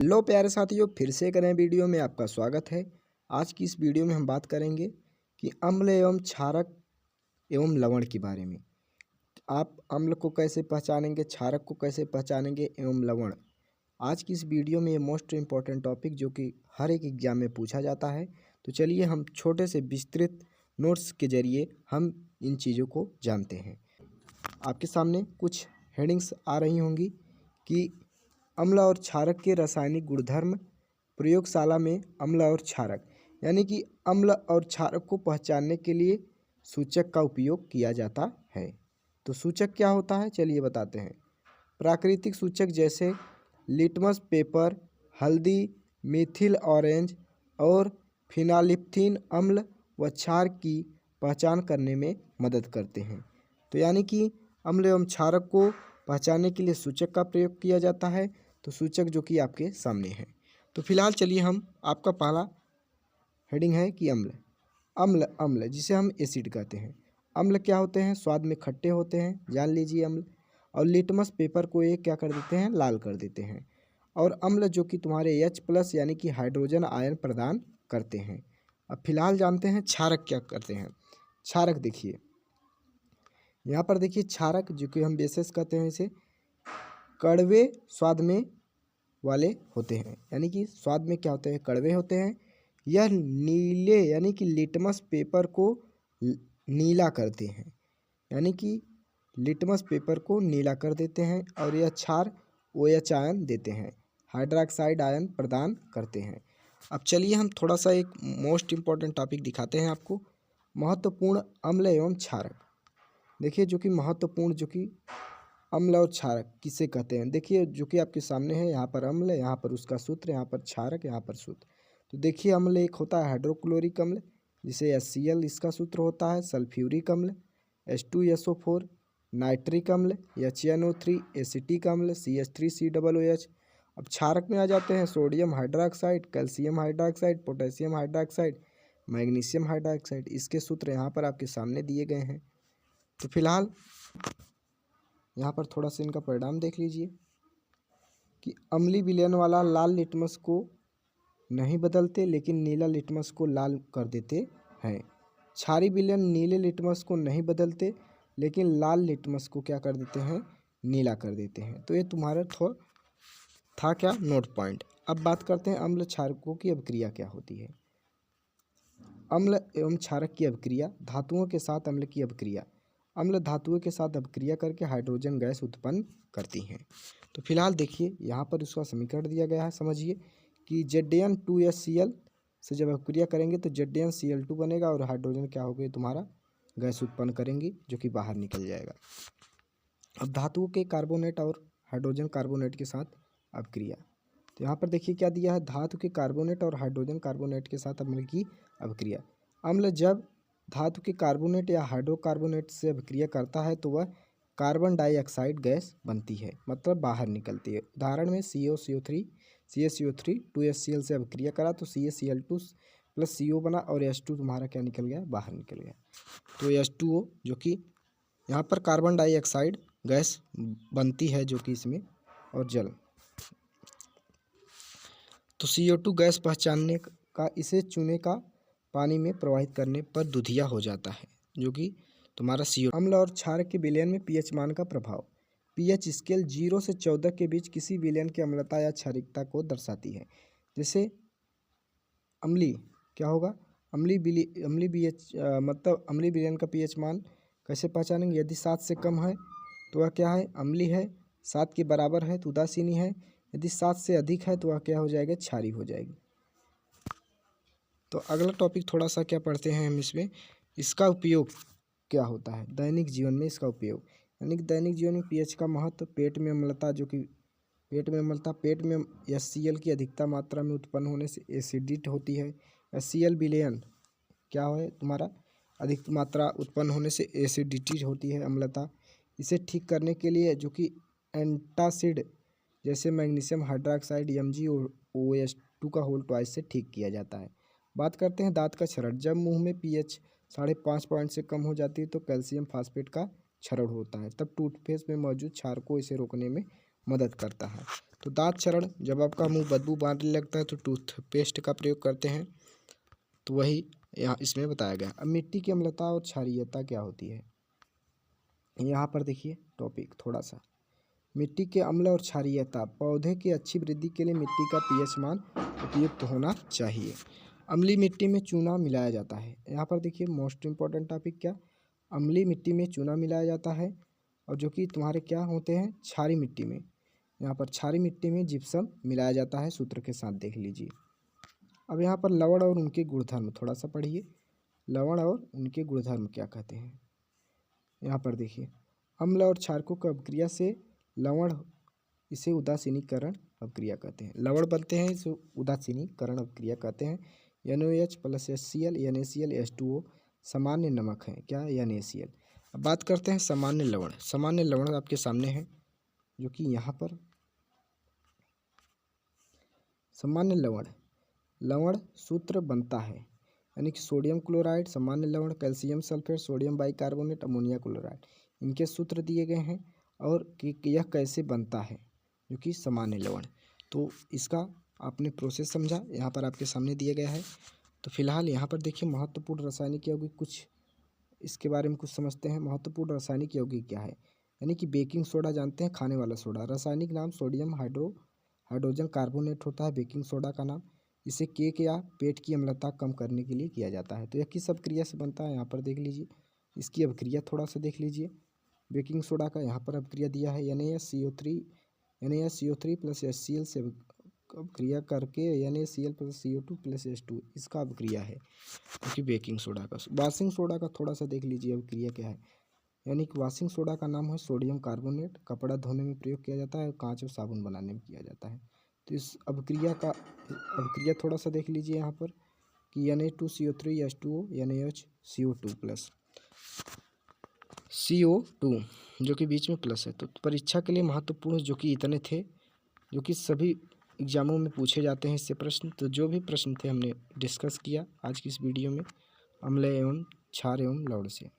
Hello प्यारे साथियों, फिर से एक नए वीडियो में आपका स्वागत है। आज की इस वीडियो में हम बात करेंगे कि अम्ल एवं क्षारक एवं लवण के बारे में। आप अम्ल को कैसे पहचानेंगे, क्षारक को कैसे पहचानेंगे एवं लवण। आज की इस वीडियो में ये मोस्ट इम्पॉर्टेंट टॉपिक जो कि हर एक एग्जाम में पूछा जाता है। तो चलिए हम छोटे से विस्तृत नोट्स के जरिए हम इन चीज़ों को जानते हैं। आपके सामने कुछ हेडिंग्स आ रही होंगी कि अम्ल और क्षारक के रासायनिक गुणधर्म, प्रयोगशाला में अम्ल और क्षारक, यानी कि अम्ल और क्षारक को पहचानने के लिए सूचक का उपयोग किया जाता है। तो सूचक क्या होता है, चलिए बताते हैं। प्राकृतिक सूचक जैसे लिटमस पेपर, हल्दी, मिथिल ऑरेंज और फिनालिप्थीन अम्ल व क्षार की पहचान करने में मदद करते हैं। तो यानी कि अम्ल एवं क्षारक को पहचानने के लिए सूचक का प्रयोग किया जाता है। तो सूचक जो कि आपके सामने है। तो फिलहाल चलिए हम आपका पहला हेडिंग है कि अम्ल अम्ल अम्ल जिसे हम एसिड कहते हैं। अम्ल क्या होते हैं? स्वाद में खट्टे होते हैं, जान लीजिए अम्ल। और लिटमस पेपर को ये क्या कर देते हैं? लाल कर देते हैं। और अम्ल जो कि तुम्हारे H+ यानी कि हाइड्रोजन आयन प्रदान करते हैं। अब फिलहाल जानते हैं क्षारक क्या करते हैं। क्षारक देखिए, यहाँ पर देखिए क्षारक जो कि हम बेसिस कहते हैं, इसे कड़वे स्वाद में वाले होते हैं। यानी कि स्वाद में क्या होते हैं? कड़वे होते हैं। यह नीले यानी कि लिटमस पेपर को नीला करते हैं, यानी कि लिटमस पेपर को नीला कर देते हैं। और यह क्षार OH आयन देते हैं, हाइड्रोक्साइड आयन प्रदान करते हैं। अब चलिए हम थोड़ा सा एक मोस्ट इम्पॉर्टेंट टॉपिक दिखाते हैं आपको, महत्वपूर्ण अम्ल एवं क्षारक। देखिए जो कि महत्वपूर्ण, जो कि अम्ल और क्षारक किसे कहते हैं। देखिए जो कि आपके सामने है, यहाँ पर अम्ल, यहाँ पर उसका सूत्र, यहाँ पर क्षारक, यहाँ पर सूत्र। तो देखिए अम्ल एक होता है हाइड्रोक्लोरिक अम्ल, जिसे HCl इसका सूत्र होता है। सल्फ्यूरिक अम्ल H2SO4, नाइट्रिक अम्ल HNO3, एसिटिक अम्ल CH3COOH। अब क्षारक में आ जाते हैं sodium hydroxide, calcium hydroxide, potassium hydroxide, magnesium hydroxide. इसके सूत्र यहाँ पर आपके सामने दिए गए हैं। तो फिलहाल यहाँ पर थोड़ा सा इनका परिणाम देख लीजिए कि अम्लीय विलयन वाला लाल लिटमस को नहीं बदलते, लेकिन नीला लिटमस को लाल कर देते हैं। क्षारीय विलयन नीले लिटमस को नहीं बदलते, लेकिन लाल लिटमस को क्या कर देते हैं? नीला कर देते हैं। तो ये तुम्हारा था क्या नोट पॉइंट। अब बात करते हैं अम्ल क्षारकों की अभिक्रिया क्या होती है। अम्ल एवं क्षारक की अभिक्रिया। धातुओं के साथ अम्ल की अभिक्रिया। अम्ल धातुओं के साथ अभिक्रिया करके हाइड्रोजन गैस उत्पन्न करती हैं। तो फिलहाल देखिए यहाँ पर उसका समीकरण दिया गया है, समझिए कि Zn2HCl से जब अभिक्रिया करेंगे तो ZnCl2 बनेगा और हाइड्रोजन क्या हो गए तुम्हारा? गैस उत्पन्न करेंगे, जो कि बाहर निकल जाएगा। अब धातुओं के कार्बोनेट और हाइड्रोजन कार्बोनेट के साथ अभिक्रिया। तो यहाँ पर देखिए क्या दिया है, धातु के कार्बोनेट और हाइड्रोजन कार्बोनेट के साथ अम्ल की अभिक्रिया। अम्ल जब धातु के कार्बोनेट या हाइड्रोकार्बोनेट से अभिक्रिया करता है तो वह कार्बन डाइऑक्साइड गैस बनती है, मतलब बाहर निकलती है। उदाहरण में CaCO3 2HCl से अभिक्रिया करा तो CaCl2 + CO बना और H2 तुम्हारा क्या निकल गया? बाहर निकल गया। तो H2O जो कि यहाँ पर कार्बन डाइऑक्साइड गैस बनती है, जो कि इसमें, और जल। तो CO2 गैस पहचानने का इसे चूने का पानी में प्रवाहित करने पर दुधिया हो जाता है, जो कि तुम्हारा CO। अम्ल और क्षारक के विलयन में pH मान का प्रभाव। pH स्केल 0 से 14 के बीच किसी विलयन की अम्लता या क्षारिकता को दर्शाती है। जैसे अम्लीय क्या होगा? अम्लीय मतलब अम्लीय विलयन का pH मान कैसे पहचानेंगे? यदि 7 से कम है तो वह क्या है? अम्लीय है। 7 के बराबर है तो उदासीनी है। यदि 7 से अधिक है तो वह क्या हो जाएगा? क्षारीय हो जाएगी। तो अगला टॉपिक थोड़ा सा क्या पढ़ते हैं हम इसमें, इसका उपयोग क्या होता है दैनिक जीवन में, इसका उपयोग। यानी कि दैनिक जीवन में pH का महत्व। पेट में अम्लता, जो कि पेट में HCl की अधिकता मात्रा में उत्पन्न होने से एसिडिट होती है। HCl विलयन क्या है तुम्हारा? अधिक मात्रा उत्पन्न होने से एसिडिटी होती है, अम्लता। इसे ठीक करने के लिए जो कि एंटासिड जैसे मैग्नीशियम हाइड्रोक्साइड MgOH2 का होल ट्वाइस से ठीक किया जाता है। बात करते हैं दांत का क्षरण। जब मुंह में pH 5.5 पॉइंट से कम हो जाती है तो कैल्शियम फास्फेट का क्षरण होता है, तब टूथपेस्ट में मौजूद क्षार को इसे रोकने में मदद करता है। तो दांत चरण, जब आपका मुंह बदबू मारने लगता है तो टूथपेस्ट का प्रयोग करते हैं, तो वही यहाँ इसमें बताया गया। अब मिट्टी की अम्लता और क्षारीयता क्या होती है, यहाँ पर देखिए टॉपिक थोड़ा सा। मिट्टी के अम्ल और क्षारीयता, पौधे की अच्छी वृद्धि के लिए मिट्टी का पीएच मान उपयुक्त होना चाहिए। अम्लीय मिट्टी में चूना मिलाया जाता है, यहाँ पर देखिए मोस्ट इम्पॉर्टेंट टॉपिक क्या, अम्लीय मिट्टी में चूना मिलाया जाता है, और जो कि तुम्हारे क्या होते हैं क्षारीय मिट्टी में, यहाँ पर क्षारीय मिट्टी में जिप्सम मिलाया जाता है, सूत्र के साथ देख लीजिए। अब यहाँ पर लवण और उनके गुणधर्म थोड़ा सा पढ़िए, लवण और उनके गुणधर्म क्या कहते हैं। यहाँ पर देखिए अम्ल और क्षारकों की अभिक्रिया से लवण, इसे उदासीनीकरण अभिक्रिया कहते हैं। लवण बनते हैं इसे उदासीनीकरण अभिक्रिया कहते हैं। NaOH plus HCl, NaCl, H2O सामान्य नमक है क्या, NaCl। अब बात करते हैं सामान्य लवण। सामान्य लवण आपके सामने है, जो कि यहाँ पर सामान्य लवण सूत्र बनता है, यानी कि सोडियम क्लोराइड सामान्य लवण, calcium sulphate, sodium bicarbonate, ammonia chloride, इनके सूत्र दिए गए हैं, और कि यह कैसे बनता है जो कि सामान्य लवण। तो इसका आपने प्रोसेस समझा, यहाँ पर आपके सामने दिया गया है। तो फिलहाल यहाँ पर देखिए महत्वपूर्ण रासायनिक यौगिक कुछ इसके बारे में कुछ समझते हैं। महत्वपूर्ण रासायनिक यौगिक क्या है, यानी कि बेकिंग सोडा जानते हैं, खाने वाला सोडा। रासायनिक नाम सोडियम हाइड्रोजन कार्बोनेट होता है बेकिंग सोडा का नाम। इसे केक या पेट की अम्लता कम करने के लिए किया जाता है। तो यह किस अभिक्रिया से बनता है, यहाँ पर देख लीजिए, इसकी अभिक्रिया थोड़ा सा देख लीजिए। बेकिंग सोडा का यहाँ पर अभिक्रिया दिया है, NaCO3 प्लस HCl से अभिक्रिया करके NaCl plus CO2 plus H2, इसका अभिक्रिया है, क्योंकि बेकिंग सोडा का। वाशिंग सोडा का थोड़ा सा देख लीजिए अभिक्रिया क्या है, यानी कि वाशिंग सोडा का नाम है सोडियम कार्बोनेट, कपड़ा धोने में प्रयोग किया जाता है, कांच और साबुन बनाने में किया जाता है। तो इस अभिक्रिया थोड़ा सा देख लीजिए यहाँ पर कि Na2CO3 H2O NaOH CO2 plus CO2, जो कि बीच में प्लस है। तो परीक्षा के लिए महत्वपूर्ण जो कि इतने थे, जो कि सभी एग्जामों में पूछे जाते हैं इससे प्रश्न। तो जो भी प्रश्न थे हमने डिस्कस किया आज की इस वीडियो में अम्ल एवं क्षार एवं लवण से।